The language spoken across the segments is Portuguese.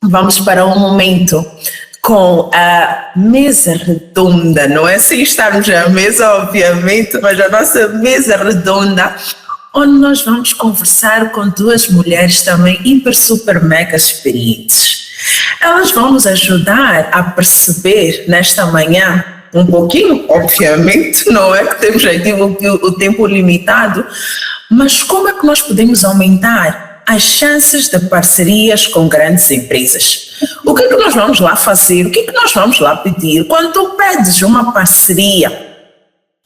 vamos para um momento com a mesa redonda, não é? Sim, estamos à mesa, obviamente, mas a nossa mesa redonda, onde nós vamos conversar com duas mulheres também hiper, super, mega experientes. Elas vão nos ajudar a perceber nesta manhã, um pouquinho, obviamente, não é que temos aqui o tempo limitado, mas como é que nós podemos aumentar as chances de parcerias com grandes empresas? O que é que nós vamos lá fazer? O que é que nós vamos lá pedir? Quando tu pedes uma parceria,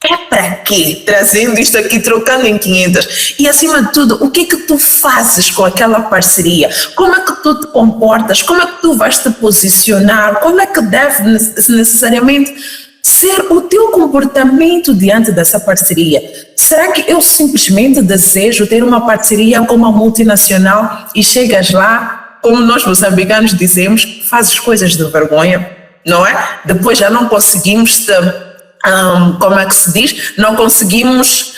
é para quê? Trazendo isto aqui, trocando em 500. E acima de tudo, o que é que tu fazes com aquela parceria? Como é que tu te comportas? Como é que tu vais te posicionar? Como é que deve necessariamente ser o teu comportamento diante dessa parceria? Será que eu simplesmente desejo ter uma parceria com uma multinacional e chegas lá, como nós moçambicanos dizemos, fazes coisas de vergonha, não é? Depois já não conseguimos como é que se diz? Não conseguimos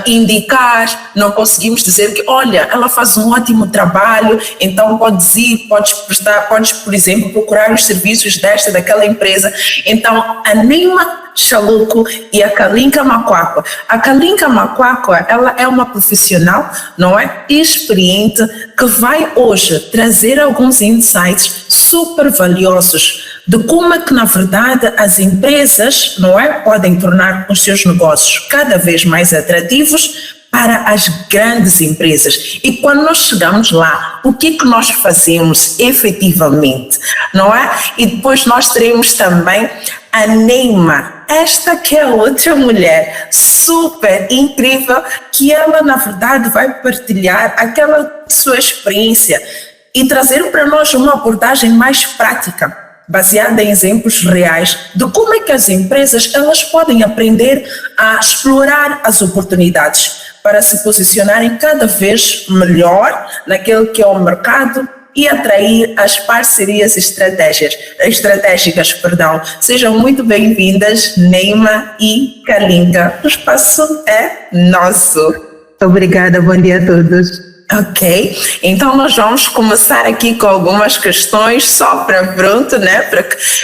indicar, não conseguimos dizer que, olha, ela faz um ótimo trabalho, então podes ir, podes, por exemplo, procurar os serviços daquela empresa. Então, a Neima Chaluco e a Kalinka Makwakwa. A Kalinka Makwakwa, ela é uma profissional, não é? Experiente, que vai hoje trazer alguns insights super valiosos de como é que, na verdade, as empresas, não é, podem tornar os seus negócios cada vez mais atrativos para as grandes empresas. E quando nós chegamos lá, o que é que nós fazemos efetivamente, não é? E depois nós teremos também a Neima, esta que é outra mulher super incrível, que ela, na verdade, vai partilhar aquela sua experiência e trazer para nós uma abordagem mais prática, baseada em exemplos reais de como é que as empresas elas podem aprender a explorar as oportunidades para se posicionarem cada vez melhor naquele que é o mercado e atrair as parcerias estratégicas. Sejam muito bem-vindas, Neima e Kalinka. O espaço é nosso. Obrigada, bom dia a todos. Ok, então nós vamos começar aqui com algumas questões só para pronto, né?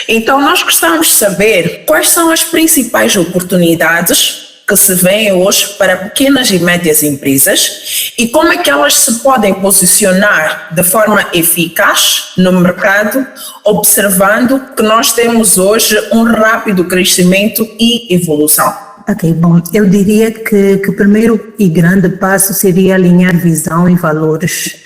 Então nós gostamos de saber quais são as principais oportunidades que se vêem hoje para pequenas e médias empresas e como é que elas se podem posicionar de forma eficaz no mercado, observando que nós temos hoje um rápido crescimento e evolução. Ok, bom, eu diria que o primeiro e grande passo seria alinhar visão e valores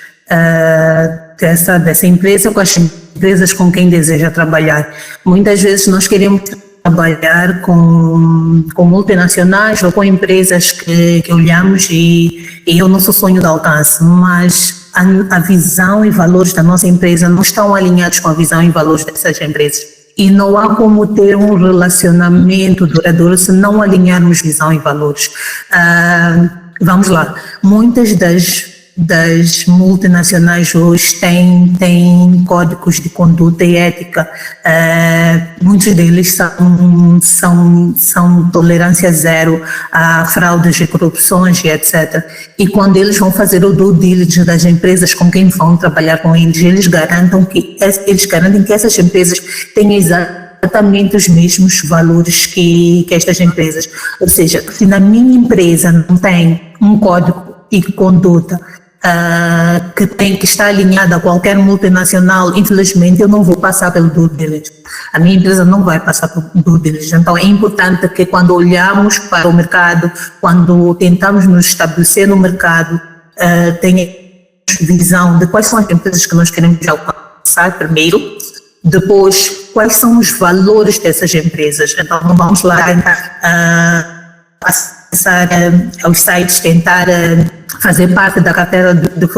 dessa empresa com as empresas com quem deseja trabalhar. Muitas vezes nós queremos trabalhar com multinacionais ou com empresas que olhamos e é o nosso sonho de alcance, mas a visão e valores da nossa empresa não estão alinhados com a visão e valores dessas empresas. E não há como ter um relacionamento duradouro se não alinharmos visão e valores. Vamos lá, muitas das multinacionais hoje têm códigos de conduta e ética, muitos deles são tolerância zero a fraudes e corrupções e etc. E quando eles vão fazer o due diligence das empresas com quem vão trabalhar com eles, eles garantem que essas empresas têm exatamente os mesmos valores que estas empresas. Ou seja, se na minha empresa não tem um código de conduta que está alinhada a qualquer multinacional, infelizmente eu não vou passar pelo due diligence. A minha empresa não vai passar pelo due diligence. Então é importante que quando olhamos para o mercado, quando tentamos nos estabelecer no mercado, tenhamos visão de quais são as empresas que nós queremos alcançar primeiro, depois quais são os valores dessas empresas. Então não vamos lá tentar passar aos sites, tentar fazer parte da carteira de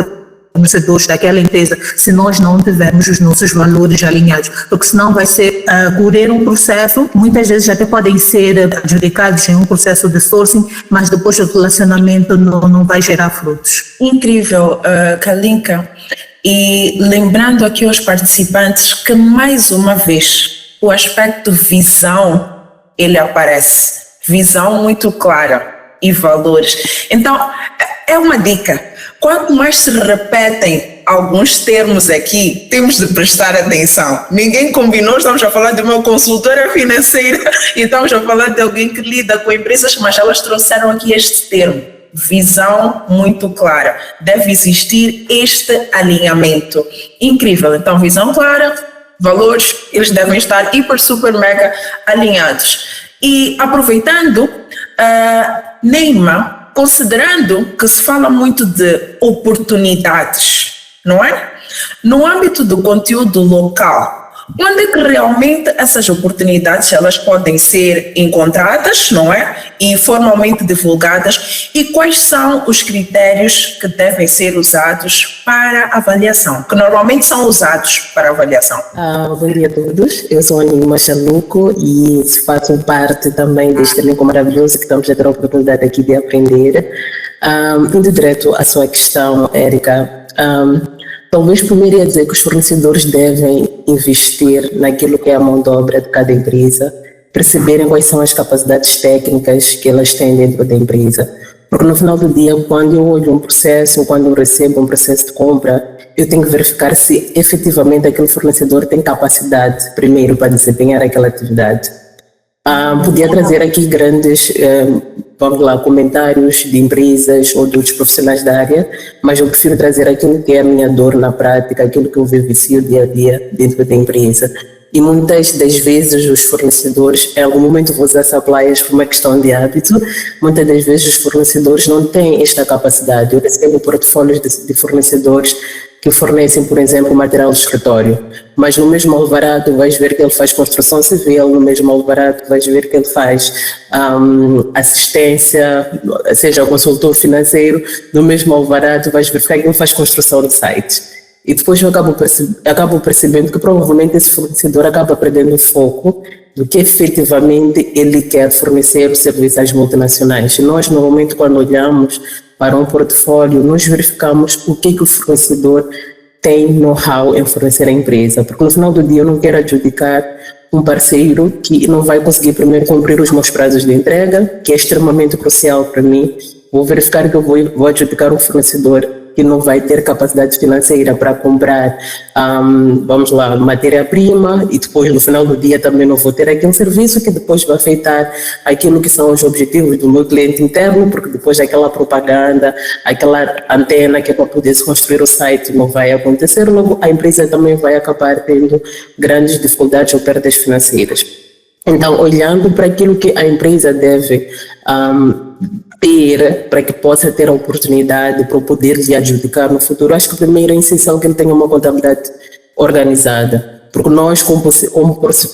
fornecedores daquela empresa se nós não tivermos os nossos valores alinhados, porque senão vai ser correr um processo, muitas vezes até podem ser adjudicados em um processo de sourcing, mas depois o relacionamento não vai gerar frutos. Incrível, Kalinka. E lembrando aqui aos participantes que mais uma vez o aspecto visão ele aparece, visão muito clara e valores. Então é uma dica. quanto mais se repetem alguns termos aqui, temos de prestar atenção. Ninguém combinou, estamos a falar de uma consultora financeira e estamos a falar de alguém que lida com empresas, mas elas trouxeram aqui este termo: visão muito clara. Deve existir este alinhamento. Incrível. Então, visão clara, valores, eles devem estar hiper, super, mega alinhados. E aproveitando, Neima, considerando que se fala muito de oportunidades, não é? No âmbito do conteúdo local, onde é que realmente essas oportunidades elas podem ser encontradas, não é? E formalmente divulgadas, e quais são os critérios que devem ser usados para avaliação, que normalmente são usados para avaliação? Bom dia a todos, eu sou a Neima Chaluco e faço parte também deste elenco maravilhoso que estamos a ter a oportunidade aqui de aprender. Indo direto à sua questão, Érica, talvez primeiro ia dizer que os fornecedores devem investir naquilo que é a mão de obra de cada empresa, perceberem quais são as capacidades técnicas que elas têm dentro da empresa. Porque no final do dia, quando eu olho um processo, quando eu recebo um processo de compra, eu tenho que verificar se efetivamente aquele fornecedor tem capacidade, primeiro, para desempenhar aquela atividade. Podia trazer aqui grandes, vamos lá, comentários de empresas ou de outros profissionais da área, mas eu prefiro trazer aquilo que é a minha dor na prática, aquilo que eu vivencio dia a dia dentro da empresa. E muitas das vezes os fornecedores, em algum momento vou usar suppliers por uma questão de hábito, muitas das vezes os fornecedores não têm esta capacidade. Eu recebo portfólios de fornecedores que fornecem, por exemplo, material de escritório, mas no mesmo alvarado vais ver que ele faz construção civil, no mesmo alvarado vais ver que ele faz assistência, seja consultor financeiro, no mesmo alvarado vais ver que ele faz construção de sites. E depois eu acabo percebendo que provavelmente esse fornecedor acaba perdendo o foco do que efetivamente ele quer fornecer o serviço às multinacionais. E nós, normalmente, quando olhamos para um portfólio, nós verificamos o que o fornecedor tem know-how em fornecer à empresa. Porque no final do dia eu não quero adjudicar um parceiro que não vai conseguir primeiro cumprir os meus prazos de entrega, que é extremamente crucial para mim. Vou verificar que eu vou adjudicar um fornecedor que não vai ter capacidade financeira para comprar, vamos lá, matéria-prima, e depois no final do dia também não vou ter aquele serviço que depois vai afetar aquilo que são os objetivos do meu cliente interno, porque depois aquela propaganda, aquela antena que é para poder se construir o site não vai acontecer, logo a empresa também vai acabar tendo grandes dificuldades ou perdas financeiras. Então, olhando para aquilo que a empresa deve ter, para que possa ter a oportunidade para poder lhe adjudicar no futuro, acho que primeiro é essencial que ele tenha uma contabilidade organizada, porque nós, como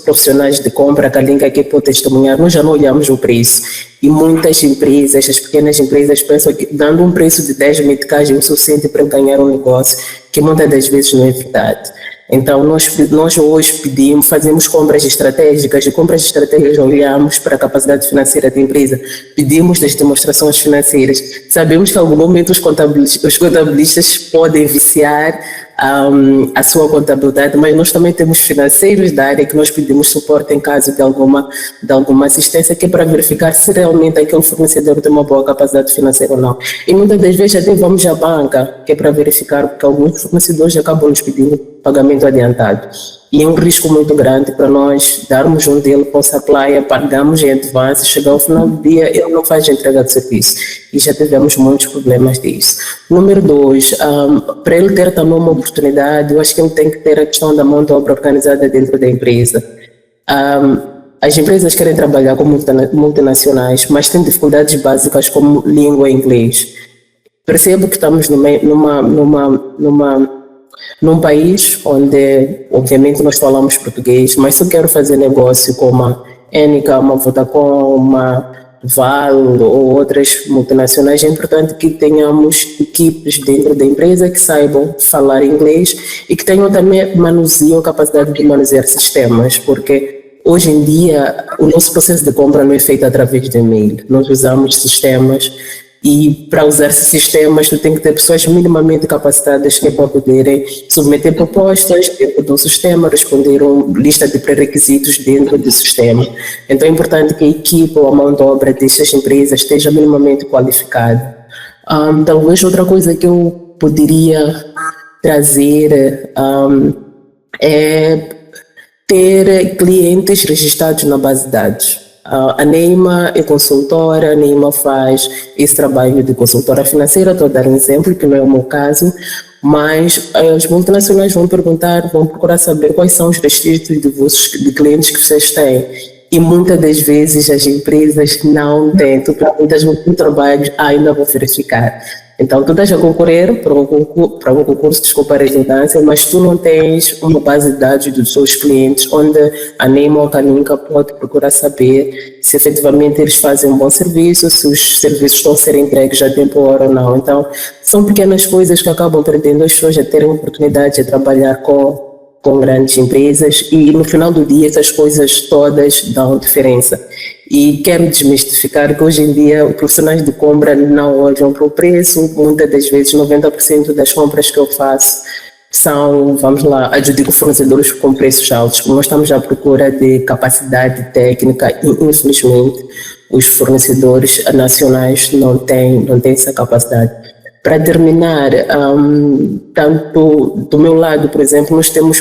profissionais de compra, que a Linka aqui pode testemunhar, nós já não olhamos o preço, e muitas empresas, as pequenas empresas, pensam que dando um preço de 10 meticais é o suficiente para ganhar um negócio, que muitas das vezes não é verdade. Então, nós hoje fazemos compras estratégicas, e compras estratégicas olhamos para a capacidade financeira da empresa, pedimos as demonstrações financeiras. Sabemos que em algum momento os contabilistas podem viciar a sua contabilidade, mas nós também temos financeiros da área que nós pedimos suporte em caso de alguma assistência, que é para verificar se realmente aquele fornecedor tem uma boa capacidade financeira ou não. E muitas das vezes até vamos à banca, que é para verificar, porque alguns fornecedores acabam nos pedindo pagamento adiantado. E é um risco muito grande para nós darmos um deal para o supplier, pagamos em advance, chegar ao final do dia ele não faz entrega de serviço. E já tivemos muitos problemas disso. Número 2, para ele ter também uma oportunidade, eu acho que ele tem que ter a questão da mão de obra organizada dentro da empresa. As empresas querem trabalhar com multinacionais, mas têm dificuldades básicas como língua e inglês. Percebo que estamos num país onde, obviamente, nós falamos português, mas se eu quero fazer negócio com uma Enica, uma Vodacom, uma Val ou outras multinacionais, é importante que tenhamos equipes dentro da empresa que saibam falar inglês e que tenham também capacidade de manusear sistemas, porque hoje em dia o nosso processo de compra não é feito através de e-mail, nós usamos sistemas. E para usar esses sistemas, tu tem que ter pessoas minimamente capacitadas que é para poderem submeter propostas dentro do sistema, responder uma lista de pré-requisitos dentro do sistema. Então é importante que a equipe ou a mão de obra dessas empresas esteja minimamente qualificada. Talvez outra coisa que eu poderia trazer é ter clientes registrados na base de dados. A Neima é consultora, a Neima faz esse trabalho de consultora financeira. Estou a dar um exemplo, que não é o meu caso, mas as multinacionais vão procurar saber quais são os registros de clientes que vocês têm. E muitas das vezes as empresas não têm. Tu perguntas muito trabalho, ainda vou verificar. Então, tu estás a concorrer para um concurso, desculpa a redundância, mas tu não tens uma base de dados dos seus clientes, onde a Neima ou a Kalinka pode procurar saber se efetivamente eles fazem um bom serviço, se os serviços estão a ser entregues a tempo ou não. Então, são pequenas coisas que acabam perdendo as pessoas a terem a oportunidade de trabalhar com grandes empresas, e no final do dia essas coisas todas dão diferença. E quero desmistificar que hoje em dia os profissionais de compra não olham para o preço. Muitas das vezes 90% das compras que eu faço são, vamos lá, adjudico fornecedores com preços altos, porque nós estamos à procura de capacidade técnica e infelizmente os fornecedores nacionais não têm essa capacidade. Para terminar, tanto do meu lado, por exemplo, nós temos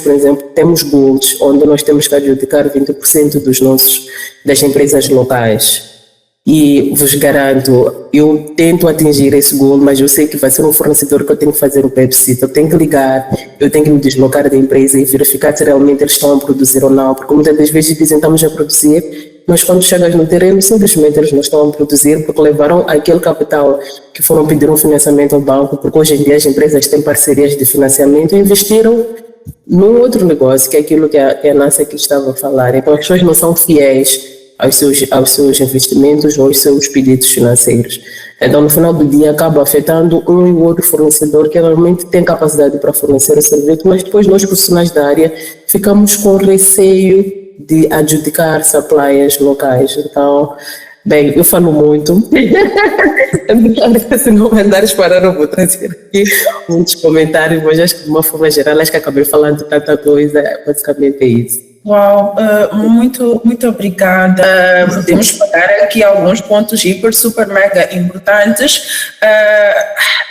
goals, onde nós temos que adjudicar 20% das empresas locais. E vos garanto, eu tento atingir esse goal, mas eu sei que vai ser um fornecedor que eu tenho que fazer o Pepsi, eu tenho que ligar, eu tenho que me deslocar da empresa e verificar se realmente eles estão a produzir ou não, porque muitas das vezes dizem que estamos a produzir, mas quando chegas no terreno, simplesmente eles não estão a produzir porque levaram aquele capital que foram pedir um financiamento ao banco, porque hoje em dia as empresas têm parcerias de financiamento e investiram num outro negócio, que é aquilo que a Nácia aqui estava a falar. Então as pessoas não são fiéis aos seus investimentos ou aos seus pedidos financeiros. Então no final do dia acaba afetando um e o outro fornecedor que realmente tem capacidade para fornecer o serviço, mas depois nós profissionais da área ficamos com receio de adjudicar suppliers locais. Então, bem, eu falo muito. Se não mandares parar, eu vou trazer aqui muitos comentários, mas acho que de uma forma geral, acho que acabei falando tanta coisa, basicamente é isso. Uau, muito obrigada. Podemos pegar aqui alguns pontos super mega importantes.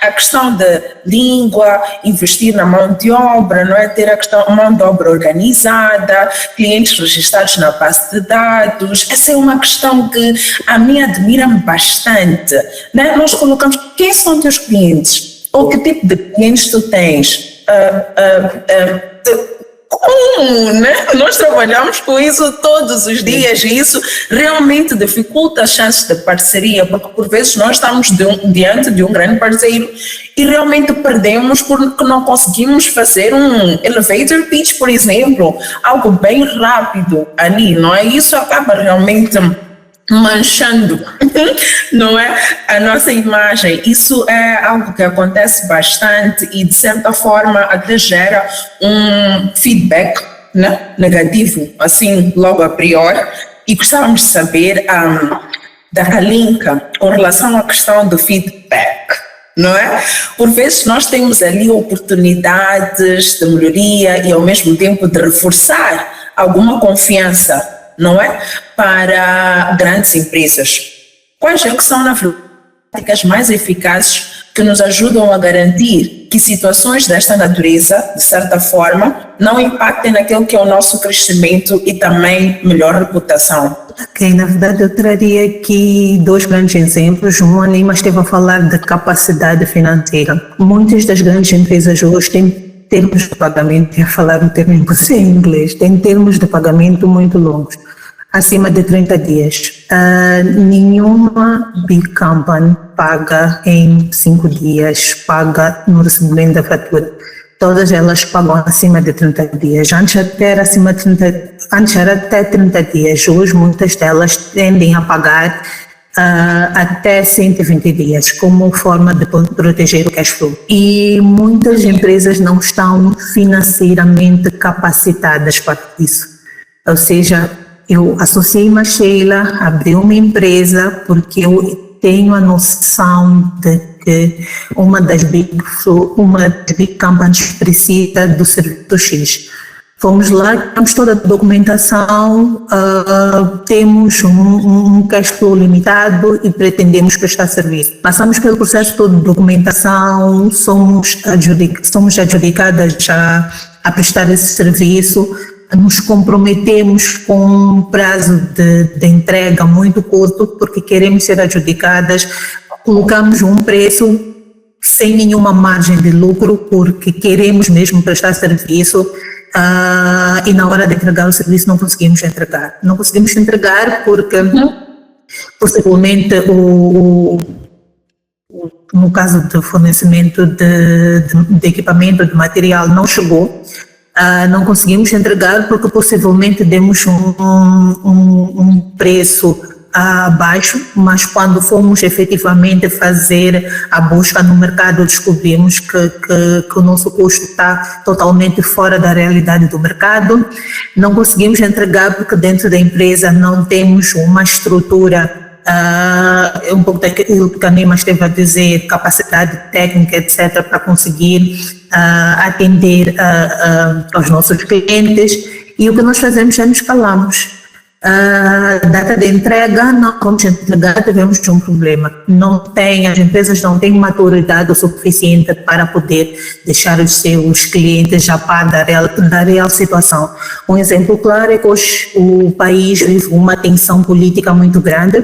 A questão da língua, investir na mão de obra, não é? Ter a questão mão de obra organizada, clientes registrados na base de dados. Essa é uma questão que a mim admira-me bastante, né? Nós colocamos quem são teus clientes ou que tipo de clientes tu tens. Né? Nós trabalhamos com isso todos os dias e isso realmente dificulta as chances de parceria, porque por vezes nós estamos diante de um grande parceiro e realmente perdemos porque não conseguimos fazer um elevator pitch, por exemplo, algo bem rápido ali, não é? Isso acaba realmente manchando, não é, a nossa imagem. Isso é algo que acontece bastante e de certa forma até gera um feedback, né, negativo, assim, logo a priori. E gostávamos de saber da Kalinka com relação à questão do feedback, não é? Por vezes nós temos ali oportunidades de melhoria e ao mesmo tempo de reforçar alguma confiança, não é? Para grandes empresas. Quais é que são, na verdade, práticas mais eficazes que nos ajudam a garantir que situações desta natureza, de certa forma, não impactem naquilo que é o nosso crescimento e também melhor reputação? Ok, na verdade eu traria aqui dois grandes exemplos. A Neima esteve a falar de capacidade financeira. Muitas das grandes empresas hoje têm termos de pagamento, ia falar um termo impossível em inglês, tem termos de pagamento muito longos, acima de 30 dias. Nenhuma big company paga em 5 dias, paga no recebimento da fatura. Todas elas pagam acima de 30 dias. Antes era até 30 dias. Hoje muitas delas tendem a pagar até 120 dias, como forma de proteger o cash flow. E muitas empresas não estão financeiramente capacitadas para isso. Ou seja, eu associei-me a Sheila, abri uma empresa porque eu tenho a noção de que uma das big companies precisa do serviço X. Fomos lá, temos toda a documentação, temos um cash flow limitado e pretendemos prestar serviço. Passamos pelo processo todo de documentação, somos adjudicadas a prestar esse serviço, nos comprometemos com um prazo de entrega muito curto, porque queremos ser adjudicadas, colocamos um preço sem nenhuma margem de lucro, porque queremos mesmo prestar serviço. E na hora de entregar o serviço não conseguimos entregar. Não conseguimos entregar porque, possivelmente, no caso do fornecimento de equipamento, de material, não chegou. Não conseguimos entregar porque possivelmente demos um preço abaixo, mas quando fomos efetivamente fazer a busca no mercado, descobrimos que o nosso custo está totalmente fora da realidade do mercado. Não conseguimos entregar porque dentro da empresa não temos uma estrutura, um pouco daquilo que a Nima esteve a dizer, capacidade técnica, etc., para conseguir atender aos nossos clientes, e o que nós fazemos é nos calamos. Data de entrega, não vamos entregar, tivemos um problema. As empresas não têm maturidade o suficiente para poder deixar os seus clientes a par da real situação. Um exemplo claro é que hoje o país vive uma tensão política muito grande.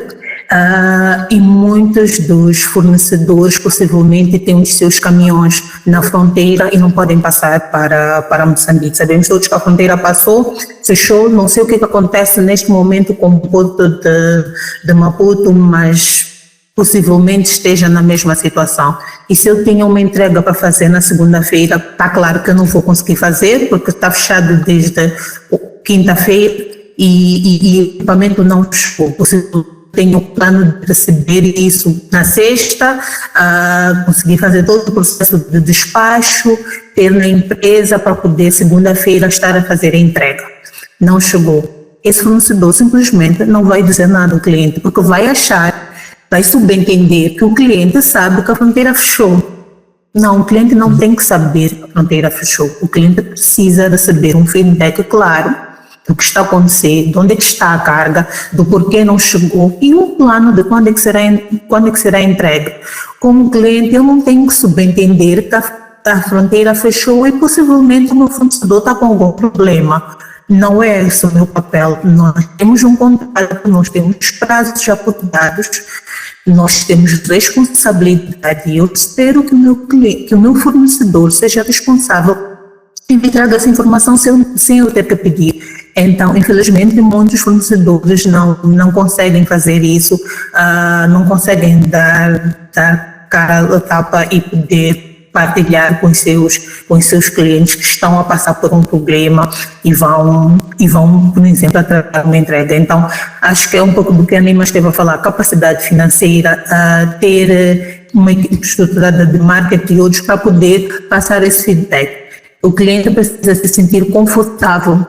E muitos dos fornecedores possivelmente têm os seus caminhões na fronteira e não podem passar para Moçambique. Sabemos todos que a fronteira fechou, não sei o que acontece neste momento com o porto de Maputo, mas possivelmente esteja na mesma situação. E se eu tinha uma entrega para fazer na segunda-feira, está claro que eu não vou conseguir fazer, porque está fechado desde quinta-feira e o equipamento não chegou. Tenho o plano de receber isso na sexta, conseguir fazer todo o processo de despacho, ter na empresa para poder segunda-feira estar a fazer a entrega. Não chegou. Esse fornecedor simplesmente não vai dizer nada ao cliente, porque vai subentender que o cliente sabe que a fronteira fechou. Não, o cliente não tem que saber que a fronteira fechou. O cliente precisa receber um feedback claro do que está a acontecer, de onde é que está a carga, do porquê não chegou e um plano de quando é que será entregue. Como cliente, eu não tenho que subentender que a fronteira fechou e possivelmente o meu fornecedor está com algum problema. Não é esse o meu papel. Nós temos um contrato, nós temos prazos já acordados, nós temos responsabilidade e eu espero que o meu fornecedor seja responsável e me traga essa informação sem eu ter que pedir. Então, infelizmente, muitos fornecedores não conseguem fazer isso, não conseguem dar cara a tapa e poder partilhar com os seus clientes que estão a passar por um problema e vão por exemplo, atrasar uma entrega. Então, acho que é um pouco do que a Nima esteve a falar, capacidade financeira, ter uma equipe estruturada de marketing e outros para poder passar esse feedback. O cliente precisa se sentir confortável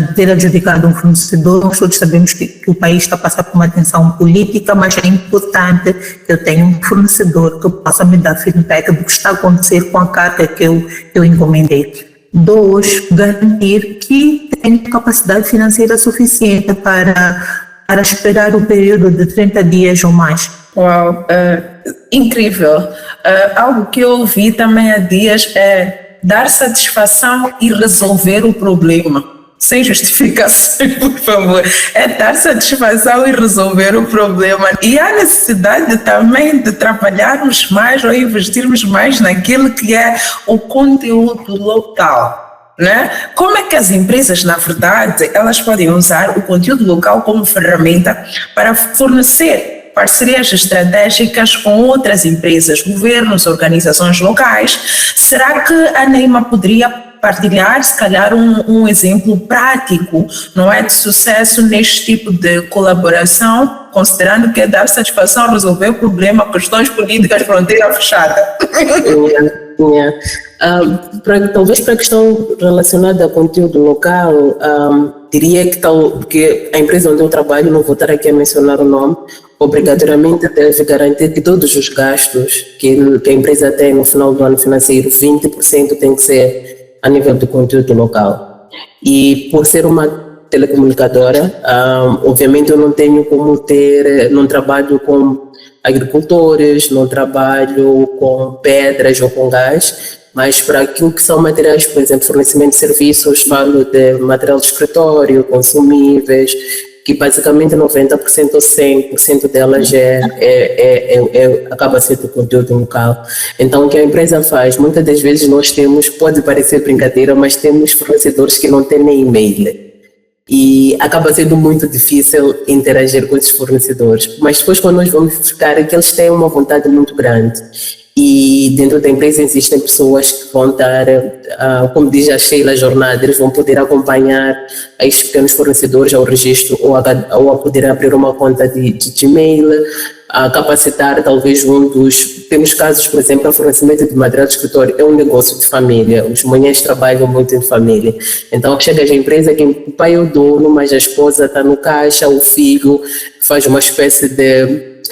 de ter adjudicado um fornecedor. Nós todos sabemos que o país está a passar por uma tensão política, mas é importante que eu tenha um fornecedor que possa me dar feedback do que está a acontecer com a carga que eu encomendei. 2, garantir que tenho capacidade financeira suficiente para esperar o período de 30 dias ou mais. Uau, incrível. Algo que eu ouvi também há dias é dar satisfação e resolver o problema. Sem justificação, por favor. É dar satisfação e resolver o problema. E há necessidade também de trabalharmos mais ou investirmos mais naquilo que é o conteúdo local. Né? Como é que as empresas, na verdade, elas podem usar o conteúdo local como ferramenta para fornecer parcerias estratégicas com outras empresas, governos, organizações locais? Será que a Neima poderia partilhar, se calhar, um exemplo prático, não é, de sucesso neste tipo de colaboração, considerando que é dar satisfação, resolver o problema, questões políticas, fronteira fechada? Talvez para a questão relacionada ao conteúdo local, diria que porque a empresa onde eu trabalho, não vou estar aqui a mencionar o nome, obrigatoriamente deve garantir que todos os gastos que a empresa tem no final do ano financeiro, 20% tem que ser a nível do conteúdo local. E por ser uma telecomunicadora, obviamente eu não tenho como não trabalho com agricultores, não trabalho com pedras ou com gás, mas para aquilo que são materiais, por exemplo, fornecimento de serviços, falo de material de escritório, consumíveis, que basicamente 90% ou 100% delas acaba sendo conteúdo local. Então, o que a empresa faz, muitas das vezes nós temos, pode parecer brincadeira, mas temos fornecedores que não têm nem e-mail. E acaba sendo muito difícil interagir com esses fornecedores. Mas depois, quando nós vamos buscar, é que eles têm uma vontade muito grande. E dentro da empresa existem pessoas que vão estar, como diz a Sheila Jornada, eles vão poder acompanhar esses pequenos fornecedores ao registro ou a poder abrir uma conta de Gmail, a capacitar talvez temos casos, por exemplo, o fornecimento de material de escritório é um negócio de família, os mulheres trabalham muito em família, então chega a empresa que o pai é o dono, mas a esposa está no caixa, o filho faz uma espécie de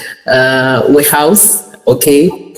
warehouse, ok?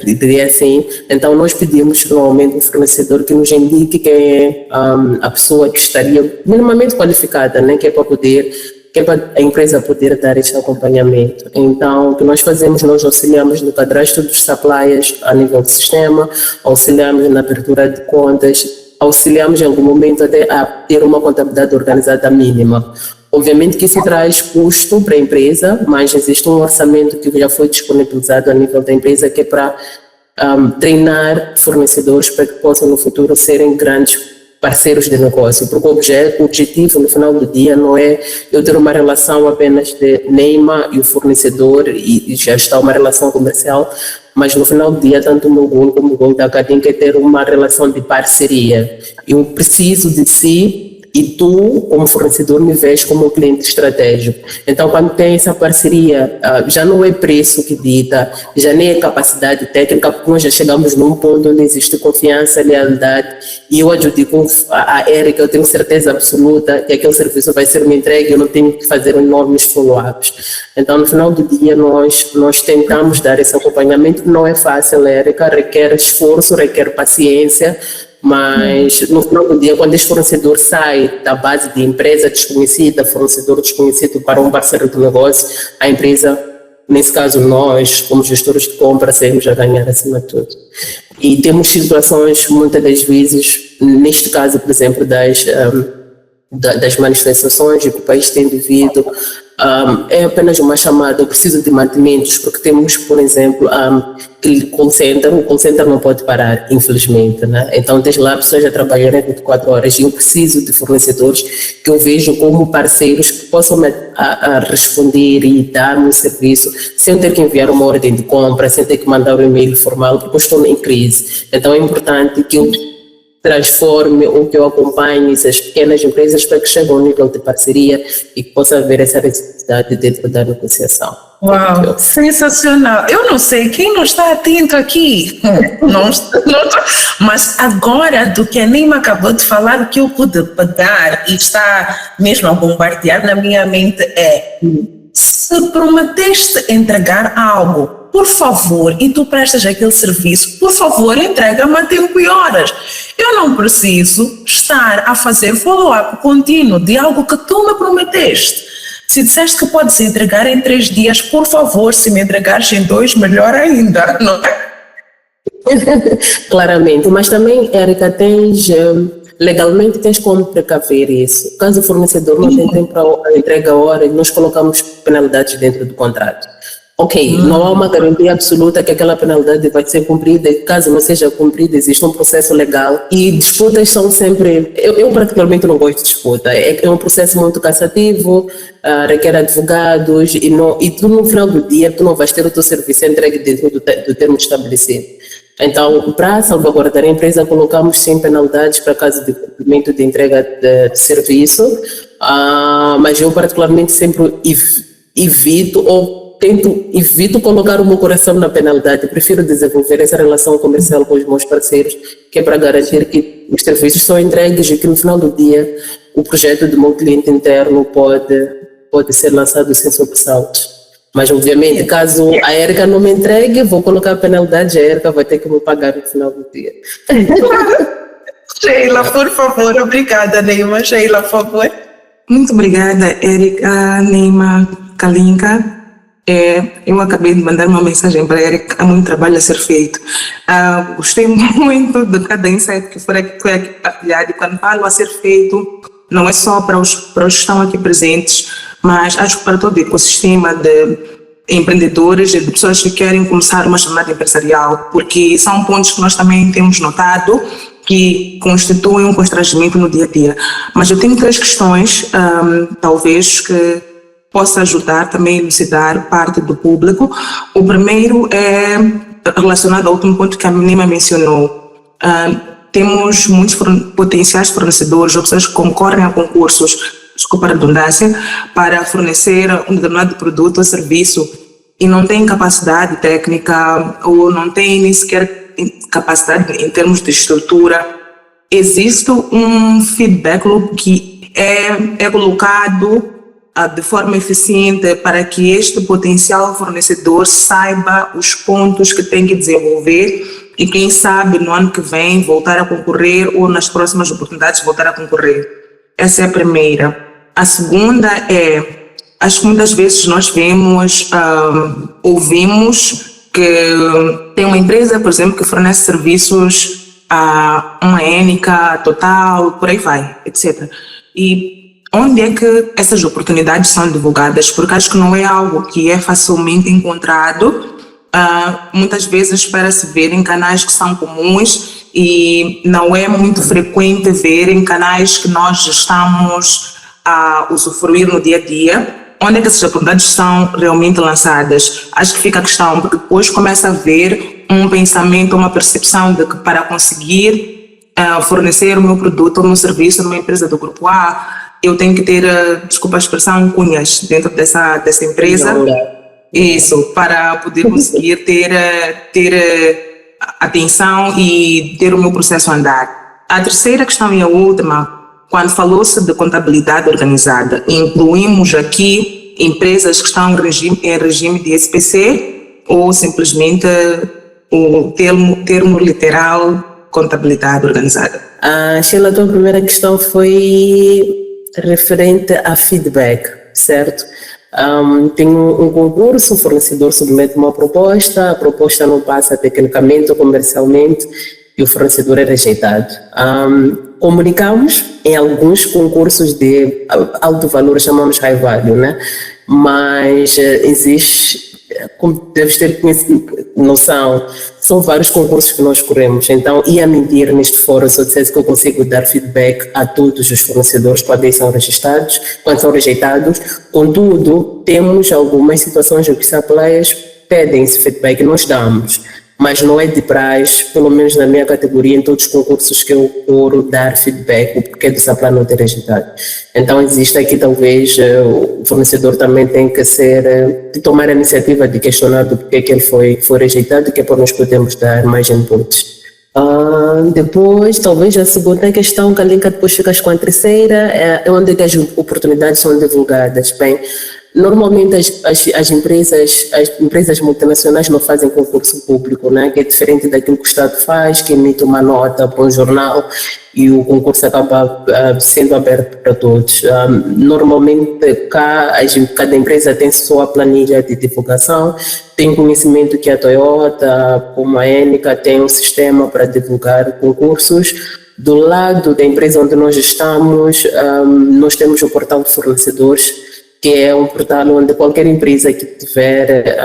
Diria assim. Então nós pedimos normalmente ao fornecedor que nos indique quem é a pessoa que estaria minimamente qualificada, né? Que é para a empresa poder dar este acompanhamento. Então o que nós fazemos, nós auxiliamos no cadastro dos suppliers a nível do sistema, auxiliamos na abertura de contas, auxiliamos em algum momento até a ter uma contabilidade organizada mínima. Obviamente que isso traz custo para a empresa, mas existe um orçamento que já foi disponibilizado a nível da empresa que é para treinar fornecedores para que possam no futuro serem grandes parceiros de negócio, porque o objetivo no final do dia não é eu ter uma relação apenas de Neima e o fornecedor e já está uma relação comercial, mas no final do dia tanto o meu gol como o gol da Cadinha quer ter uma relação de parceria. Eu preciso de si e tu, como fornecedor, me vês como um cliente estratégico. Então, quando tem essa parceria, já não é preço que dita, já nem é capacidade técnica, porque nós já chegamos num ponto onde existe confiança, lealdade, e eu adjudico a Érica, eu tenho certeza absoluta que aquele serviço vai ser me entregue, eu não tenho que fazer enormes follow-ups. Então, no final do dia, nós tentamos dar esse acompanhamento, não é fácil, Érica, requer esforço, requer paciência, mas no final do dia, quando esse fornecedor sai da base de empresa desconhecida, fornecedor desconhecido para um parceiro do negócio, a empresa, nesse caso nós, como gestores de compra, saímos a ganhar acima de tudo. E temos situações, muitas das vezes, neste caso, por exemplo, das manifestações que o país tem vivido, é apenas uma chamada, eu preciso de mantimentos, porque temos, por exemplo, o call center não pode parar, infelizmente, né? Então, desde lá, pessoas já trabalham 24 horas e eu preciso de fornecedores que eu vejo como parceiros que possam responder e dar-me um serviço sem ter que enviar uma ordem de compra, sem ter que mandar um e-mail formal, porque eu estou em crise. Então, é importante que eu transforme ou que eu acompanhe essas pequenas empresas para que cheguem ao nível de parceria e que possa haver essa reciprocidade dentro da negociação. Uau, sensacional. Eu não sei quem não está atento aqui, mas agora do que a Neima acabou de falar, o que eu pude pegar e está mesmo a bombardear na minha mente é: se prometeste entregar algo, por favor, e tu prestas aquele serviço, por favor, entrega-me a tempo e horas. Eu não preciso estar a fazer follow-up contínuo de algo que tu me prometeste. Se disseste que podes entregar em 3 dias, por favor, se me entregares em 2, melhor ainda, não é? Claramente, mas também, Érica, legalmente tens como precaver isso. Caso o fornecedor não tem tempo para entrega a hora, nós colocamos penalidades dentro do contrato. Ok, não há uma garantia absoluta que aquela penalidade vai ser cumprida, e caso não seja cumprida, existe um processo legal e disputas são sempre... Eu particularmente não gosto de disputa, é um processo muito cansativo, requer advogados e tu no final do dia tu não vais ter o teu serviço entregue dentro do termo estabelecido. Então, para salvaguardar a empresa, colocamos sim penalidades para caso de cumprimento de entrega de serviço, mas eu particularmente sempre evito colocar o meu coração na penalidade. Eu prefiro desenvolver essa relação comercial com os meus parceiros, que é para garantir que os serviços são entregues e que no final do dia o projeto do meu cliente interno pode ser lançado sem sobressaltos. Mas obviamente, caso a Érica não me entregue, vou colocar a penalidade, a Érica vai ter que me pagar no final do dia. Sheila, por favor, obrigada, Neima. Sheila, por favor. Muito obrigada, Érica, Neima, Kalinka. Eu acabei de mandar uma mensagem para a Érica, há muito trabalho a ser feito. Gostei muito de cada insight que foi aqui partilhado, e quando falo a ser feito, não é só para os que estão aqui presentes, mas acho que para todo o ecossistema de empreendedores e de pessoas que querem começar uma jornada empresarial, porque são pontos que nós também temos notado que constituem um constrangimento no dia a dia. Mas eu tenho 3 questões, talvez, que possa ajudar também a elucidar parte do público. O primeiro é relacionado ao último ponto que a Neima mencionou. Temos muitos potenciais fornecedores ou pessoas que concorrem a concursos, desculpa a redundância, para fornecer um determinado produto ou serviço e não têm capacidade técnica ou não têm nem sequer capacidade em termos de estrutura. Existe um feedback loop que é colocado de forma eficiente para que este potencial fornecedor saiba os pontos que tem que desenvolver e quem sabe no ano que vem voltar a concorrer ou nas próximas oportunidades voltar a concorrer. Essa é a primeira. A segunda é, acho que muitas vezes nós vemos, ouvimos que tem uma empresa, por exemplo, que fornece serviços a uma Énica, Total, por aí vai, etc. E onde é que essas oportunidades são divulgadas? Porque acho que não é algo que é facilmente encontrado. Muitas vezes espera-se ver em canais que são comuns e não é muito frequente ver em canais que nós estamos a usufruir no dia a dia. Onde é que essas oportunidades são realmente lançadas? Acho que fica a questão, porque depois começa a haver um pensamento, uma percepção de que para conseguir fornecer o meu produto ou o meu serviço numa empresa do grupo A, eu tenho que ter, desculpa a expressão, cunhas dentro dessa empresa. Isso, para poder conseguir ter atenção e ter o meu processo a andar. A terceira questão e a última, quando falou-se de contabilidade organizada, incluímos aqui empresas que estão em regime de SPC ou simplesmente o termo literal contabilidade organizada? Sheila, a tua primeira questão foi referente a feedback, certo? Tem um concurso, o fornecedor submete uma proposta, a proposta não passa tecnicamente ou comercialmente e o fornecedor é rejeitado. Comunicamos em alguns concursos de alto valor, chamamos high value, né? Mas existe, como deves ter noção, são vários concursos que nós corremos, então ia mentir neste fórum se eu dissesse que eu consigo dar feedback a todos os fornecedores quando são registrados, quando são rejeitados. Contudo, temos algumas situações em que os suppliers pedem esse feedback e nós damos, mas não é de praxe, pelo menos na minha categoria, em todos os concursos que eu corro, dar feedback, o porquê do supplier não ter rejeitado. Então existe aqui talvez o fornecedor também tem que de tomar a iniciativa de questionar do porquê que ele foi rejeitado e que é para nós podermos dar mais inputs. Depois, talvez a segunda questão, que a Linka depois ficas com a terceira, é onde as oportunidades são divulgadas. Bem, normalmente as empresas multinacionais não fazem concurso público, né? Que é diferente daquilo que o Estado faz, que emite uma nota para um jornal e o concurso acaba sendo aberto para todos. Normalmente cada empresa tem sua planilha de divulgação, tem conhecimento que a Toyota, como a Énica, tem um sistema para divulgar concursos. Do lado da empresa onde nós estamos, nós temos o portal de fornecedores, que é um portal onde qualquer empresa que tiver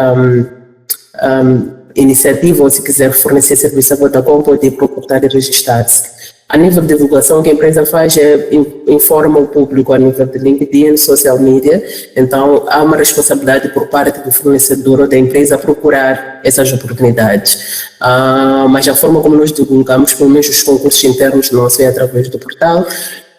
iniciativa ou se quiser fornecer serviço a Vodacom pode procurar e registrar-se. A nível de divulgação, o que a empresa faz é informa o público a nível de LinkedIn, social media, então há uma responsabilidade por parte do fornecedor ou da empresa procurar essas oportunidades. Mas a forma como nós divulgamos, pelo menos os concursos internos nossos, é através do portal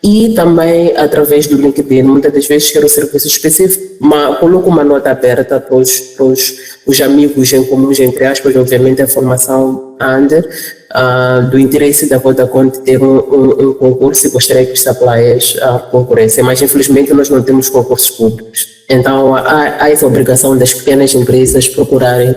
e também através do LinkedIn. Muitas das vezes quero um serviço específico, coloco uma nota aberta para os amigos em comuns, entre aspas, obviamente a informação under, do interesse da Vodacom de ter um concurso e gostaria que os suppliers concorressem, mas infelizmente nós não temos concursos públicos. Então há essa obrigação das pequenas empresas procurarem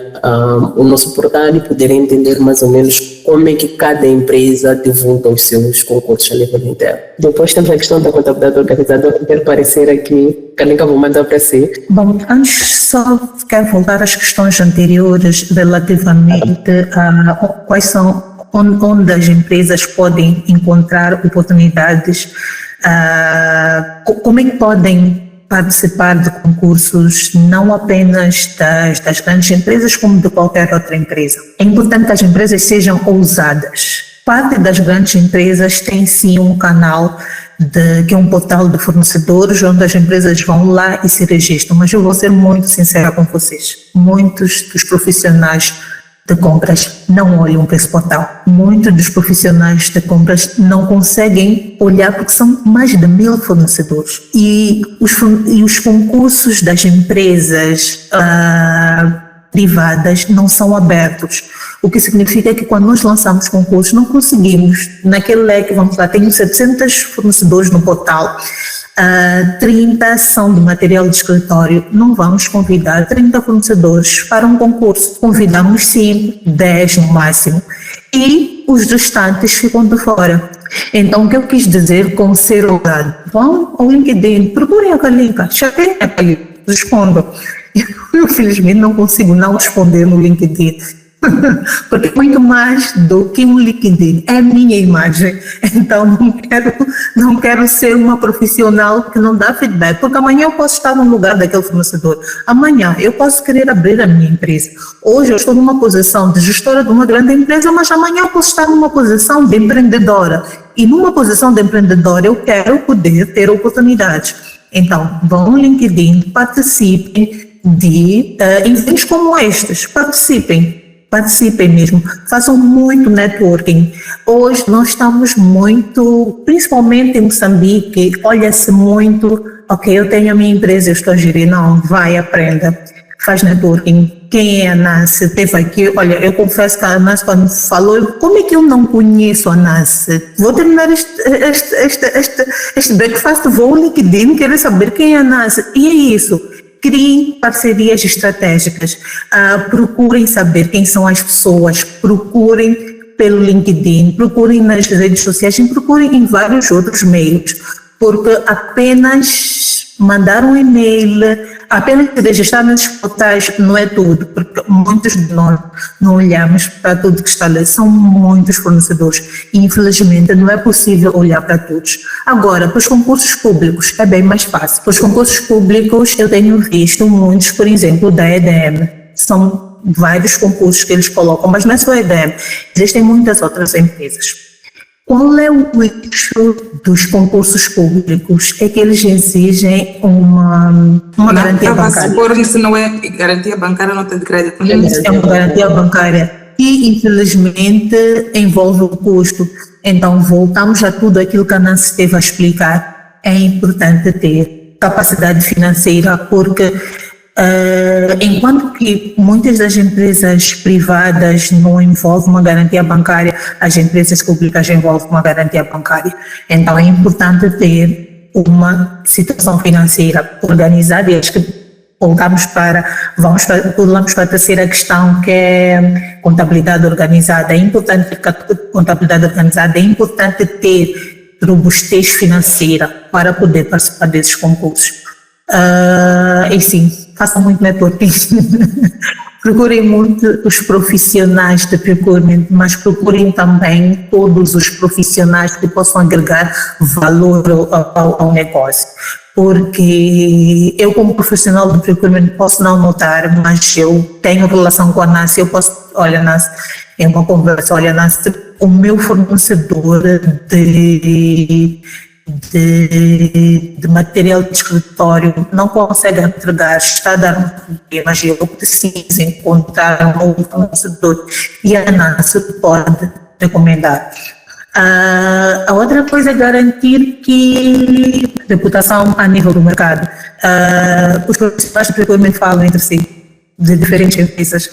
o nosso portal e poderem entender mais ou menos como é que cada empresa divulga os seus concursos a nível interno. Depois temos a questão da contabilidade organizada, que quero aparecer aqui, Kalinka, vou mandar para si. Bom, antes só quero voltar às questões anteriores relativamente a quais são, onde as empresas podem encontrar oportunidades, como é que podem participar de concursos não apenas das grandes empresas, como de qualquer outra empresa. É importante que as empresas sejam ousadas. Parte das grandes empresas tem sim um canal que é um portal de fornecedores, onde as empresas vão lá e se registram, mas eu vou ser muito sincera com vocês. Muitos dos profissionais de compras não olham para esse portal. Muitos dos profissionais de compras não conseguem olhar porque são mais de 1000 fornecedores. E os concursos das empresas privadas não são abertos. O que significa que quando nós lançamos concursos não conseguimos, naquele leque, vamos lá, tenho 700 fornecedores no portal, 30 são de material de escritório, não vamos convidar 30 fornecedores para um concurso, convidamos 5, 10 no máximo, e os restantes ficam de fora. Então, o que eu quis dizer com ser ousado? Vão ao LinkedIn, procurem a Kalinka, chateiem a Kalinka, respondam. Eu, infelizmente, não consigo não responder no LinkedIn, porque muito mais do que um LinkedIn é a minha imagem. Então não quero ser uma profissional que não dá feedback, porque amanhã eu posso estar no lugar daquele fornecedor, amanhã eu posso querer abrir a minha empresa. Hoje eu estou numa posição de gestora de uma grande empresa, mas amanhã eu posso estar numa posição de empreendedora, e numa posição de empreendedora eu quero poder ter oportunidades. Então vão no LinkedIn, participem de eventos como estes, participem mesmo, façam muito networking. Hoje nós estamos muito, principalmente em Moçambique, olha-se muito, ok, eu tenho a minha empresa, eu estou a gerir, não, vai, aprenda, faz networking. Quem é a Nancy? Teve aqui, olha, eu confesso que a Nancy quando falou, como é que eu não conheço a Nancy? Vou terminar este breakfast, vou ao LinkedIn, querer saber quem é a Nancy, e é isso. Criem parcerias estratégicas, procurem saber quem são as pessoas, procurem pelo LinkedIn, procurem nas redes sociais e procurem em vários outros meios, porque apenas mandar um e-mail, apenas se registrar nesses portais não é tudo, porque muitos de nós não olhamos para tudo que está ali, são muitos fornecedores e infelizmente não é possível olhar para todos. Agora, para os concursos públicos é bem mais fácil. Para os concursos públicos eu tenho visto muitos, por exemplo, da EDM, são vários concursos que eles colocam, mas não é só a EDM, existem muitas outras empresas. Qual é o eixo dos concursos públicos? É que eles exigem uma garantia bancária. Se não é garantia bancária, não tem de crédito. É uma garantia bancária e, infelizmente, envolve o custo. Então, voltamos a tudo aquilo que a Nancy esteve a explicar. É importante ter capacidade financeira, porque enquanto que muitas das empresas privadas não envolvem uma garantia bancária, as empresas públicas envolvem uma garantia bancária. Então é importante ter uma situação financeira organizada, e acho que pulamos para a terceira questão, que é contabilidade organizada. É importante ter contabilidade organizada, é importante ter robustez financeira para poder participar desses concursos. E sim, façam muito networking. Procurem muito os profissionais de procurement, mas procurem também todos os profissionais que possam agregar valor ao negócio. Porque eu, como profissional de procurement, posso não notar, mas eu tenho relação com a Nancy, eu posso, olha, Nancy, em uma conversa, olha, Nancy, o meu fornecedor de material de escritório não consegue entregar, está a dar um problema, mas eu preciso encontrar um novo fornecedor e a Nancy pode recomendar. A outra coisa é garantir que reputação a nível do mercado. Os profissionais de procurement falam entre si, de diferentes empresas.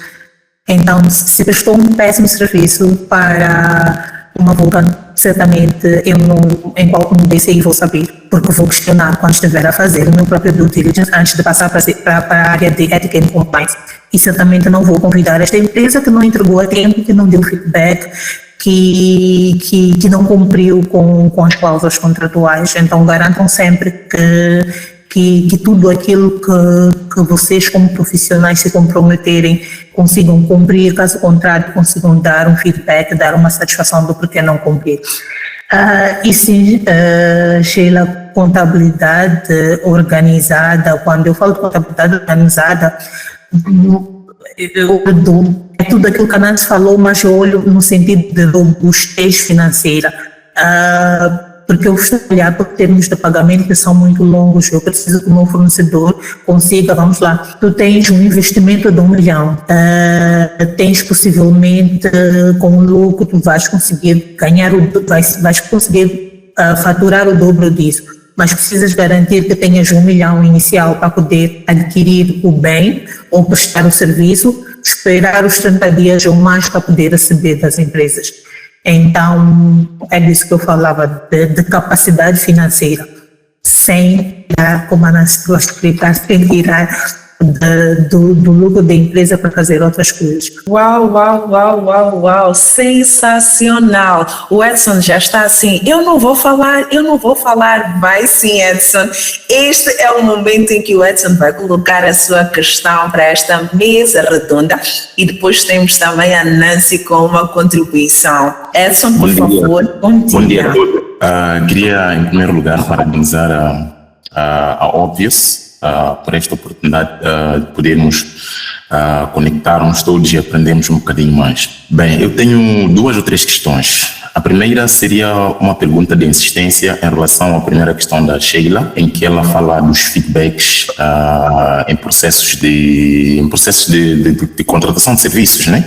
Então, se prestou um péssimo serviço para uma vulca, certamente eu não, em qual DCI vou saber, porque vou questionar quando estiver a fazer o meu próprio due diligence antes de passar para a área de ética e compliance. E certamente não vou convidar esta empresa que não entregou a tempo, que não deu feedback, que não cumpriu com as cláusulas contratuais. Então, garantam sempre que tudo aquilo que vocês, como profissionais, se comprometerem, consigam cumprir. Caso contrário, consigam dar um feedback, dar uma satisfação do porquê não cumprir. E sim, Sheila, contabilidade organizada. Quando eu falo de contabilidade organizada, é tudo aquilo que a Nancy falou, mas eu olho no sentido de robustez financeira. Porque eu estou a olhar por termos de pagamento que são muito longos. Eu preciso que o meu fornecedor consiga, vamos lá, tu tens um investimento de 1 milhão, tens possivelmente com o lucro, tu vais conseguir ganhar, vais conseguir faturar o dobro disso, mas precisas garantir que tenhas 1 milhão inicial para poder adquirir o bem ou prestar o serviço, esperar os 30 dias ou mais para poder receber das empresas. Então, é disso que eu falava, de capacidade financeira, sem tirar, como a Nancy gosta de explicar, sem tirar do lucro da empresa para fazer outras coisas. Uau, sensacional. O Edson já está assim, eu não vou falar, vai sim, Edson. Este é o momento em que o Edson vai colocar a sua questão para esta mesa redonda e depois temos também a Nancy com uma contribuição. Edson, por favor, bom dia. Bom dia a todos. Queria, em primeiro lugar, parabenizar a Obvious por esta oportunidade de podermos conectarmos todos e aprendermos um bocadinho mais. Bem, eu tenho 2 ou 3 questões. A primeira seria uma pergunta de insistência em relação à primeira questão da Sheila, em que ela fala dos feedbacks em processos de contratação de serviços, né?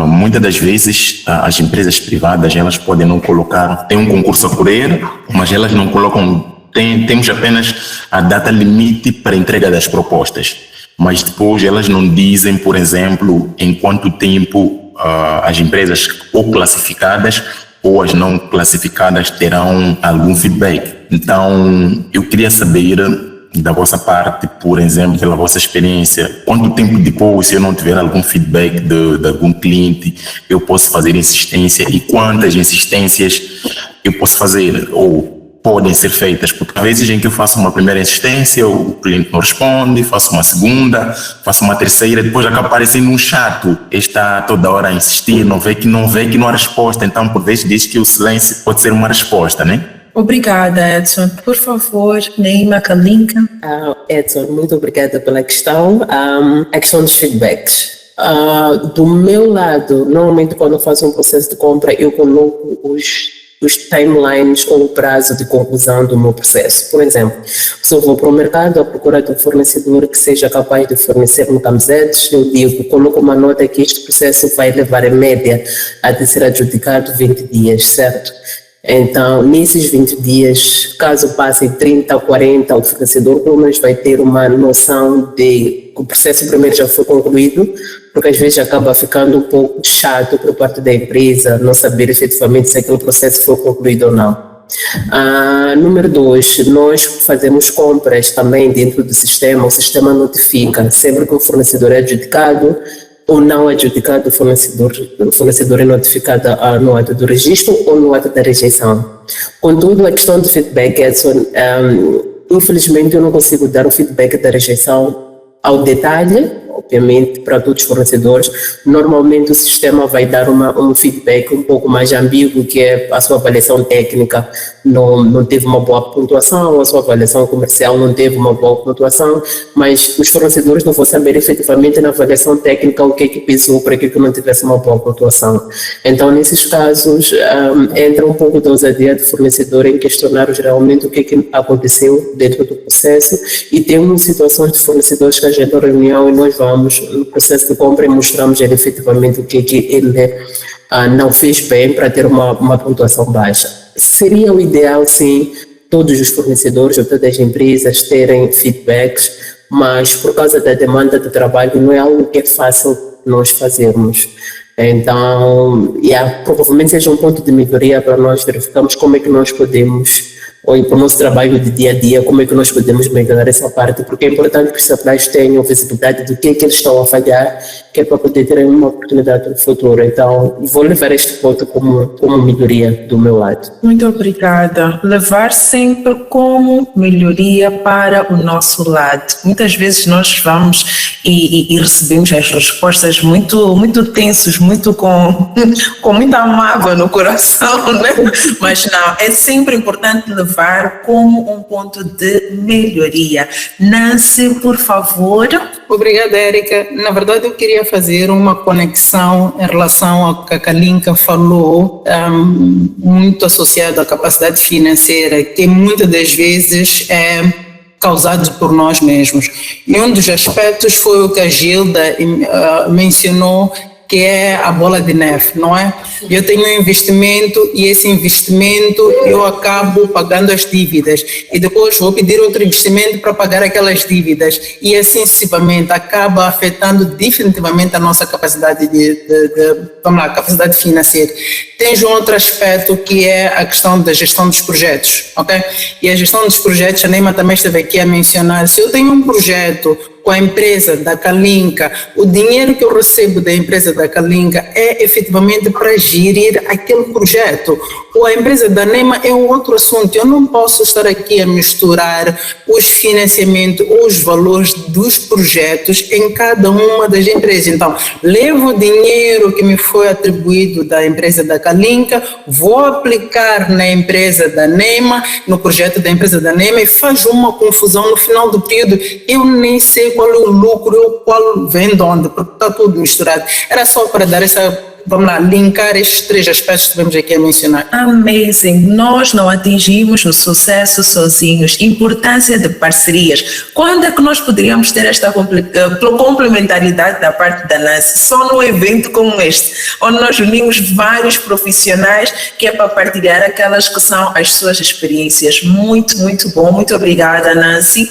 Muitas das vezes as empresas privadas, elas podem não colocar, tem um concurso a correr, mas elas não colocam. Temos apenas a data limite para a entrega das propostas, mas depois elas não dizem, por exemplo, em quanto tempo as empresas ou classificadas ou as não classificadas terão algum feedback. Então, eu queria saber da vossa parte, por exemplo, pela vossa experiência, quanto tempo depois, se eu não tiver algum feedback de algum cliente, eu posso fazer insistência e quantas insistências eu posso fazer ou podem ser feitas, porque às vezes em que eu faço uma primeira insistência, o cliente não responde, faço uma segunda, faço uma terceira, depois acaba parecendo um chato, está toda hora a insistir, não vê que não há resposta, então por vezes diz que o silêncio pode ser uma resposta, né? Obrigada, Edson. Por favor, Naima Kalinka. Edson, muito obrigada pela questão. A questão dos feedbacks. Do meu lado, normalmente quando eu faço um processo de compra, eu coloco os timelines ou o prazo de conclusão do meu processo. Por exemplo, se eu vou para o mercado à procura de um fornecedor que seja capaz de fornecer-me camisetas, eu digo, coloco uma nota que este processo vai levar em média a de ser adjudicado 20 dias, certo? Então, nesses 20 dias, caso passem 30 ou 40, o fornecedor pelo menos vai ter uma noção de que o processo primeiro já foi concluído, porque às vezes acaba ficando um pouco chato por parte da empresa não saber efetivamente se aquele processo foi concluído ou não. Número 2, nós fazemos compras também dentro do sistema, o sistema notifica sempre que o fornecedor é adjudicado ou não adjudicado, o fornecedor é notificado no ato do registro ou no ato da rejeição. Contudo, a questão do feedback, Edson, infelizmente eu não consigo dar o feedback da rejeição ao detalhe, obviamente, para todos os fornecedores. Normalmente o sistema vai dar um feedback um pouco mais ambíguo, que é a sua avaliação técnica não teve uma boa pontuação, a sua avaliação comercial não teve uma boa pontuação, mas os fornecedores não vão saber efetivamente na avaliação técnica o que é que pesou para que não tivesse uma boa pontuação. Então, nesses casos, entra um pouco da ousadia do fornecedor em questionar geralmente o que é que aconteceu dentro do processo, e temos situações de fornecedores que a gente reunião e nós vamos no processo de compra e mostramos ele efetivamente o que é que ele não fez bem para ter uma pontuação baixa. Seria o ideal, sim, todos os fornecedores ou todas as empresas terem feedbacks, mas por causa da demanda de trabalho não é algo que é fácil nós fazermos. Então, provavelmente seja um ponto de melhoria para nós verificarmos como é que nós podemos, ou para o nosso trabalho de dia a dia, como é que nós podemos melhorar essa parte, porque é importante que os suppliers tenham visibilidade do que é que eles estão a falhar, que é para poder ter uma oportunidade no futuro. Então, vou levar este ponto como melhoria do meu lado. Muito obrigada. Levar sempre como melhoria para o nosso lado. Muitas vezes nós vamos e recebemos as respostas muito tensos, muito com muita mágoa no coração, né? Mas não, é sempre importante levar como um ponto de melhoria. Nancy, por favor. Obrigada, Érica. Na verdade, eu queria fazer uma conexão em relação ao que a Kalinka falou, muito associado à capacidade financeira, que muitas das vezes é causado por nós mesmos. E um dos aspectos foi o que a Gilda mencionou, que é a bola de neve, não é? Eu tenho um investimento e esse investimento eu acabo pagando as dívidas e depois vou pedir outro investimento para pagar aquelas dívidas e assim sucessivamente acaba afetando definitivamente a nossa capacidade capacidade financeira. Tem um outro aspecto que é a questão da gestão dos projetos, ok? E a gestão dos projetos, a Neima também esteve aqui a mencionar, se eu tenho um projeto com a empresa da Kalinka, o dinheiro que eu recebo da empresa da Kalinka é efetivamente para gerir aquele projeto. Ou a empresa da Neima é um outro assunto. Eu não posso estar aqui a misturar os financiamentos ou os valores dos projetos em cada uma das empresas. Então, levo o dinheiro que me foi atribuído da empresa da Kalinka, vou aplicar na empresa da Neima, no projeto da empresa da Neima e faz uma confusão no final do período. Eu nem sei qual é o lucro, qual vem de onde, porque está tudo misturado. Era só para dar linkar estes três aspectos que vamos aqui a mencionar. Amazing. Nós não atingimos o sucesso sozinhos. Importância de parcerias. Quando é que nós poderíamos ter esta complementaridade da parte da Nancy? Só num evento como este, onde nós unimos vários profissionais que é para partilhar aquelas que são as suas experiências. Muito, muito bom. Muito obrigada, Nancy.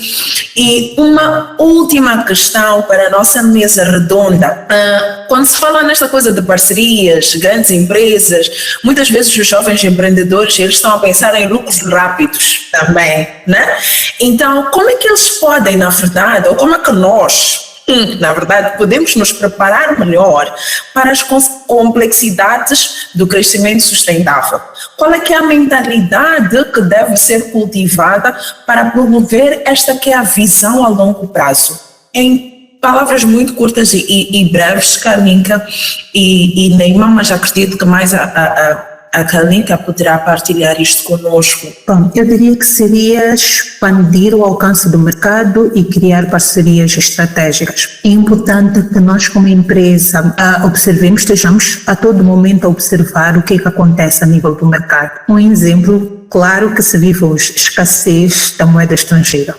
E uma última questão para a nossa mesa redonda. Quando se fala nesta coisa de parceria, grandes empresas, muitas vezes os jovens empreendedores eles estão a pensar em lucros rápidos também, né? Então, como é que eles podem, na verdade, ou como é que nós, na verdade, podemos nos preparar melhor para as complexidades do crescimento sustentável? Qual é que é a mentalidade que deve ser cultivada para promover esta que é a visão a longo prazo? Em palavras muito curtas e breves, Kalinka e Neima, mas acredito que mais a Kalinka poderá partilhar isto conosco. Bom, eu diria que seria expandir o alcance do mercado e criar parcerias estratégicas. É importante que nós, como empresa, observemos, estejamos a todo momento a observar o que é que acontece a nível do mercado. Um exemplo claro que se vive hoje escassez da moeda estrangeira.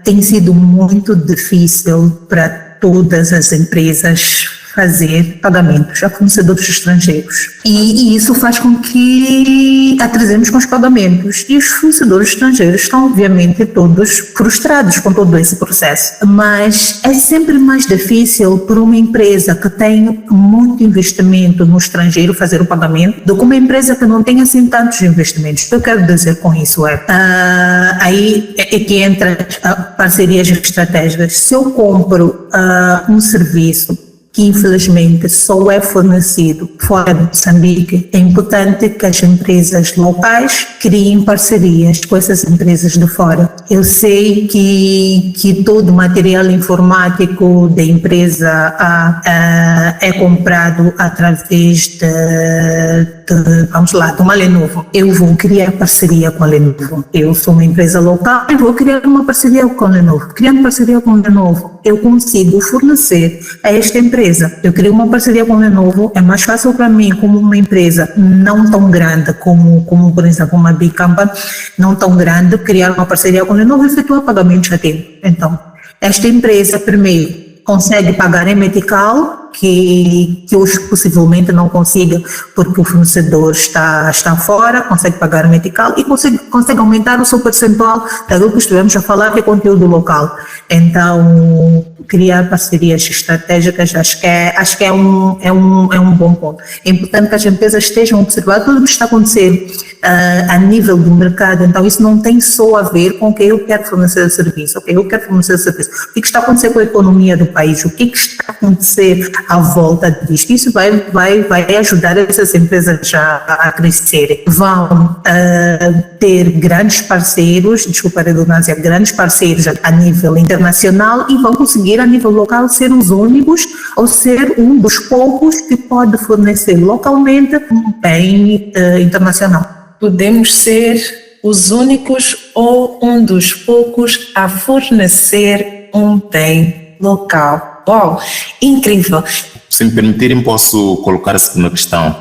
Tem sido muito difícil para todas as empresas fazer pagamentos a fornecedores estrangeiros. E isso faz com que atrasemos com os pagamentos. E os fornecedores estrangeiros estão, obviamente, todos frustrados com todo esse processo. Mas é sempre mais difícil para uma empresa que tem muito investimento no estrangeiro fazer o pagamento do que uma empresa que não tem assim tantos investimentos. O que eu quero dizer com isso aí é que entra parcerias estratégicas. Se eu compro um serviço que infelizmente só é fornecido fora de Moçambique, é importante que as empresas locais criem parcerias com essas empresas de fora. Eu sei que todo o material informático da empresa é comprado através de uma Lenovo. Eu vou criar parceria com a Lenovo. Eu sou uma empresa local, eu vou criar uma parceria com a Lenovo. Criando parceria com a Lenovo, eu consigo fornecer a esta empresa. Eu crio uma parceria com a Lenovo, é mais fácil para mim, como uma empresa não tão grande como por exemplo, uma Big Company, não tão grande, criar uma parceria com a Lenovo e efetuar pagamentos a tempo. Então, esta empresa, primeiro, consegue pagar em metical, que hoje possivelmente não consiga, porque o fornecedor está fora, consegue pagar em metical e consegue aumentar o seu percentual daquilo que estivemos a falar, que é conteúdo local. Então, criar parcerias estratégicas, acho que é um bom ponto. É importante que as empresas estejam observando tudo o que está acontecendo a nível do mercado. Então, isso não tem só a ver com que eu quero fornecer o serviço, ok? Eu quero fornecer o serviço. O que está acontecendo com a economia do país? O que está a acontecer à volta disto? Isso vai ajudar essas empresas a crescerem. Vão ter grandes parceiros, desculpa a redundância, grandes parceiros a nível internacional e vão conseguir a nível local ser os únicos ou ser um dos poucos que pode fornecer localmente um bem internacional. Podemos ser os únicos ou um dos poucos a fornecer um bem local. Uau, incrível! Se me permitirem, posso colocar a segunda questão.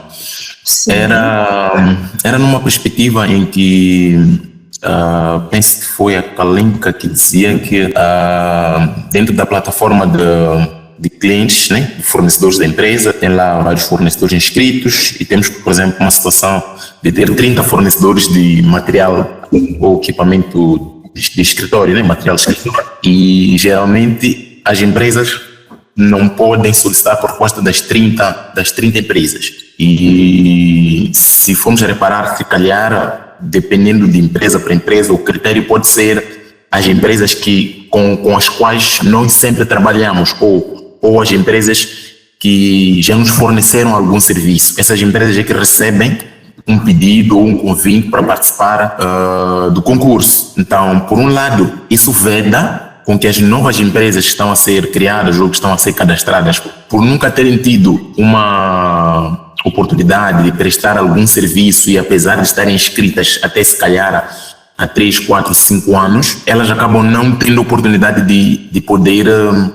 Sim. Era numa perspectiva em que penso que foi a Kalinka que dizia que dentro da plataforma de clientes, né, de fornecedores da empresa, tem lá vários fornecedores inscritos e temos, por exemplo, uma situação de ter 30 fornecedores de material ou equipamento de escritório, né, material de escritório. E geralmente as empresas não podem solicitar a proposta das 30 empresas. E se formos a reparar, se calhar, dependendo de empresa para empresa, o critério pode ser as empresas com as quais nós sempre trabalhamos ou as empresas que já nos forneceram algum serviço. Essas empresas é que recebem um pedido ou um convite para participar do concurso. Então, por um lado, isso veda com que as novas empresas que estão a ser criadas ou que estão a ser cadastradas, por nunca terem tido uma oportunidade de prestar algum serviço e apesar de estarem inscritas até se calhar há 3, 4, 5 anos, elas acabam não tendo oportunidade de poder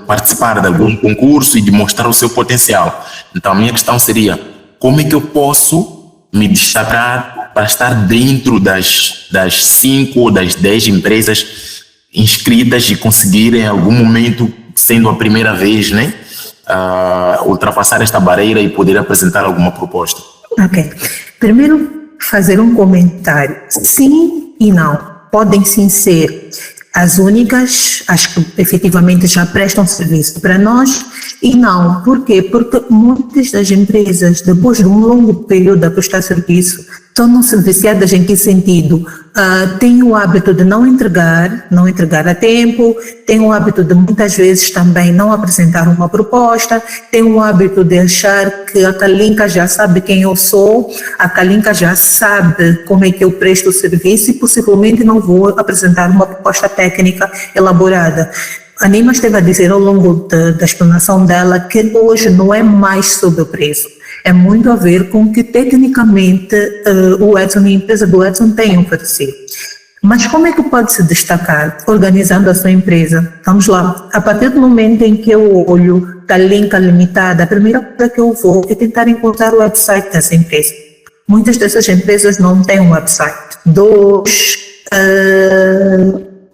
participar de algum concurso e de mostrar o seu potencial. Então a minha questão seria, como é que eu posso me destacar para estar dentro das 5 ou das 10 empresas inscritas e conseguir em algum momento, sendo a primeira vez, né, ultrapassar esta barreira e poder apresentar alguma proposta? Ok. Primeiro, fazer um comentário. Sim e não. Podem sim ser as únicas, as que efetivamente já prestam serviço para nós, e não. Por quê? Porque muitas das empresas, depois de um longo período a prestar serviço, tornam-se viciadas em que sentido? Têm o hábito de não entregar a tempo, têm o hábito de muitas vezes também não apresentar uma proposta, têm o hábito de achar que a Kalinka já sabe quem eu sou, a Kalinka já sabe como é que eu presto o serviço e possivelmente não vou apresentar uma proposta técnica elaborada. A Neima esteve a dizer ao longo da explanação dela que hoje não é mais sobre o preço. É muito a ver com o que tecnicamente o Edson e a empresa do Edson têm oferecido. Mas como é que pode se destacar organizando a sua empresa? Vamos lá, a partir do momento em que eu olho Kalinka Limitada, a primeira coisa que eu vou é tentar encontrar o website dessa empresa. Muitas dessas empresas não têm um website. 2,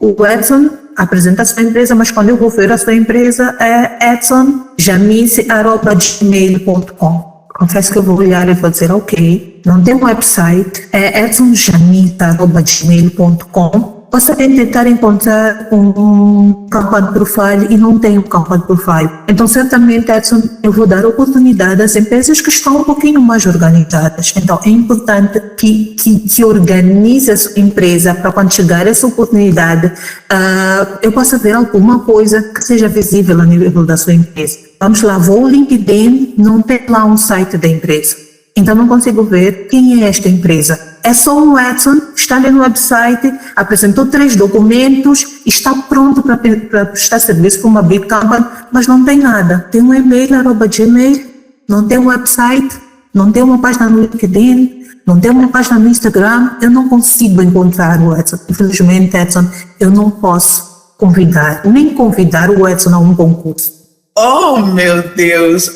o Edson apresenta a sua empresa, mas quando eu vou ver a sua empresa é edsonjamice@gmail.com. Confesso que eu vou olhar e vou dizer, ok, não tem um website, é edsonjamice@gmail.com. Você tem que tentar encontrar um company profile e não tem um company profile. Então, certamente, Edson, eu vou dar oportunidade às empresas que estão um pouquinho mais organizadas. Então, é importante que organize a sua empresa para quando chegar essa oportunidade, eu possa ver alguma coisa que seja visível a nível da sua empresa. Vamos lá, vou ao LinkedIn, não tem lá um site da empresa. Então não consigo ver quem é esta empresa. É só um Edson, está ali no website, apresentou 3 documentos, está pronto para prestar serviço para uma big company, mas não tem nada. Tem um e-mail, @gmail, não tem um website, não tem uma página no LinkedIn, não tem uma página no Instagram. Eu não consigo encontrar o Edson. Infelizmente, Edson, eu não posso nem convidar o Edson a um concurso. Oh meu Deus,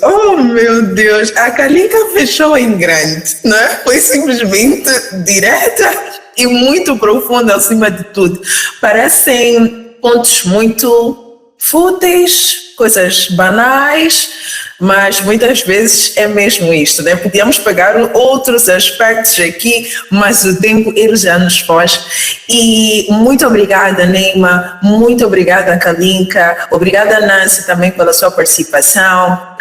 a Kalinka fechou em grande, não é? Foi simplesmente direta e muito profunda acima de tudo. Parecem pontos muito fúteis, coisas banais, mas muitas vezes é mesmo isto, né? Podíamos pegar outros aspectos aqui, mas o tempo ele já nos foge. E muito obrigada, Neima, muito obrigada, Kalinka, obrigada, Nancy, também pela sua participação,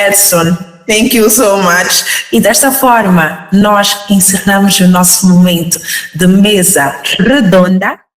Edson, thank you so much. E desta forma, nós encerramos o nosso momento de mesa redonda.